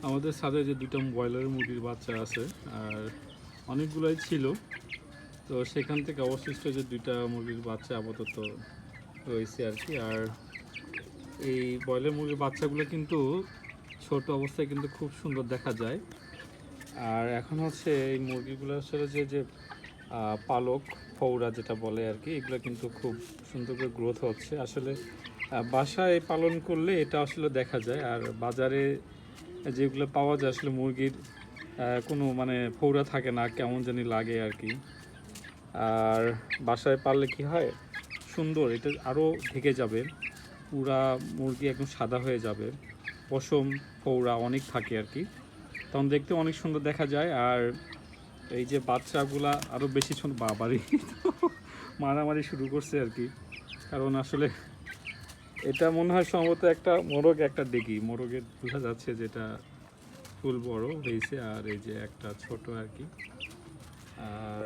আমাদের ছাদে যে দুটো ব্রয়লার মুরগির বাচ্চা আছে, আর অনেকগুলাই ছিল। তো সেখান থেকে অবশিষ্ট যে দুইটা মুরগির বাচ্চা আপাতত রয়েছে আর কি। আর এই ব্রয়লার মুরগির বাচ্চাগুলো কিন্তু ছোট অবস্থায় কিন্তু খুব সুন্দর দেখা যায়। আর এখন হচ্ছে এই মুরগিগুলো আসলে যে পালক ফৌরা যেটা বলে আর কি, এগুলো কিন্তু খুব সুন্দর করে গ্রোথ হচ্ছে আসলে। বাসায় পালন করলে এটা আসলে দেখা যায়, আর বাজারে যেগুলো পাওয়া যায় আসলে মুরগির কোনো মানে ফৌরা থাকে না, কেমন জানি লাগে আর কি। আর বাসায় পাললে কি হয়, সুন্দর এটা আরও ঢেকে যাবে, পুরা মুরগি একদম সাদা হয়ে যাবে, পশম ফৌরা অনেক থাকে আর কি, তখন দেখতে অনেক সুন্দর দেখা যায়। আর এই যে বাচ্চাগুলা আরও বেশি সুন্দর, বাবারই মারামারি শুরু করছে আর কি। কারণ আসলে এটা মনে হয় সম্ভবত একটা মোরগ, একটা ডেকি মোরগের বোঝা যাচ্ছে যেটা ফুল বড় হয়েছে, আর এই যে একটা ছোট আর কি। আর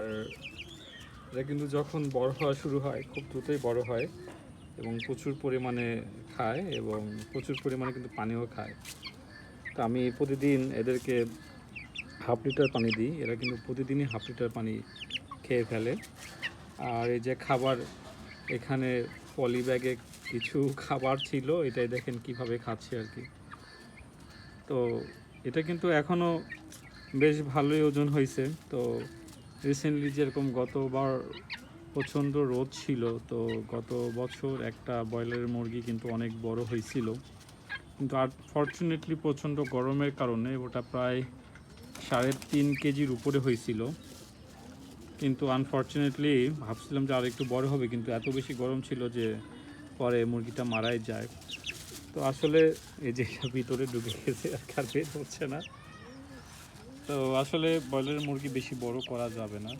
এটা কিন্তু যখন বড় হওয়া শুরু হয় খুব দ্রুতই বড় হয় এবং প্রচুর পরিমাণে খায় এবং প্রচুর পরিমাণে কিন্তু পানিও খায়। তো আমি প্রতিদিন এদেরকে 1/2 লিটার পানি দিই, এরা কিন্তু প্রতিদিনই 1/2 লিটার পানি খেয়ে ফেলে। আর এই যে খাবার, এখানে পলি ব্যাগে কিছু খাবার ছিল, এটাই দেখেন কিভাবে খাচ্ছে আর কি। তো এটা কিন্তু এখনও বেশ ভালোই ওজন হয়েছে। তো রিসেন্টলি যেরকম গতবার প্রচণ্ড রোদ ছিল, তো গত বছর একটা ব্রয়লারের মুরগি কিন্তু অনেক বড় হয়েছিল, কিন্তু আনফর্চুনেটলি প্রচণ্ড গরমের কারণে ওটা প্রায় 3.5 কেজির উপরে হয়েছিল। কিন্তু আনফর্চুনেটলি ভাবছিলাম যে আর একটু বড় হবে, কিন্তু এত বেশি গরম ছিল যে পরে মুরগিটা মারাই যায়। তো আসলে এই যে ভিতরে ঢুকে গেছে আর বের হচ্ছে না। তো আসলে ব্রয়লারের মুরগি বেশি বড় করা যাবে না,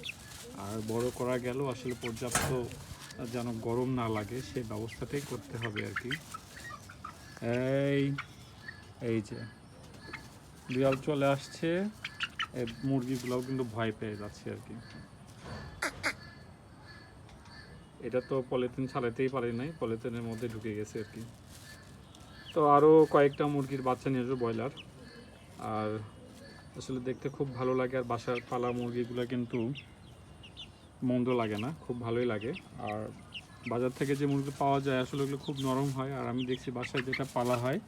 আর বড় করা গেলেও আসলে পর্যাপ্ত যেন গরম না লাগে সেই ব্যবস্থাটাই করতে হবে আর কি। এই এই যে বিড়াল চলে আসছে, এই মুরগিগুলোও কিন্তু ভয় পেয়ে যাচ্ছে আর কি। এটা তো পলিথিন ছাড়াতেই পারি নাই, পলিথিনের মধ্যে ঢুকে গেছে আর কি। তো আরও কয়েকটা মুরগির বাচ্চা নিয়ে আসবে ব্রয়লার। আর আসলে দেখতে খুব ভালো লাগে, আর বাসার পালা মুরগিগুলো কিন্তু মন্দ লাগে না, খুব ভালোই লাগে। আর বাজার থেকে যে মুরগি পাওয়া যায় আসলে ওগুলো খুব নরম হয়, আর আমি দেখছি বাসায় যেটা পালা হয়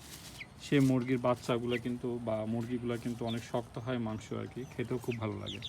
সে মুরগির বাচ্চাগুলো কিন্তু বা মুরগিগুলো কিন্তু অনেক শক্ত হয় মাংস আর কি, খেতেও খুব ভালো লাগে।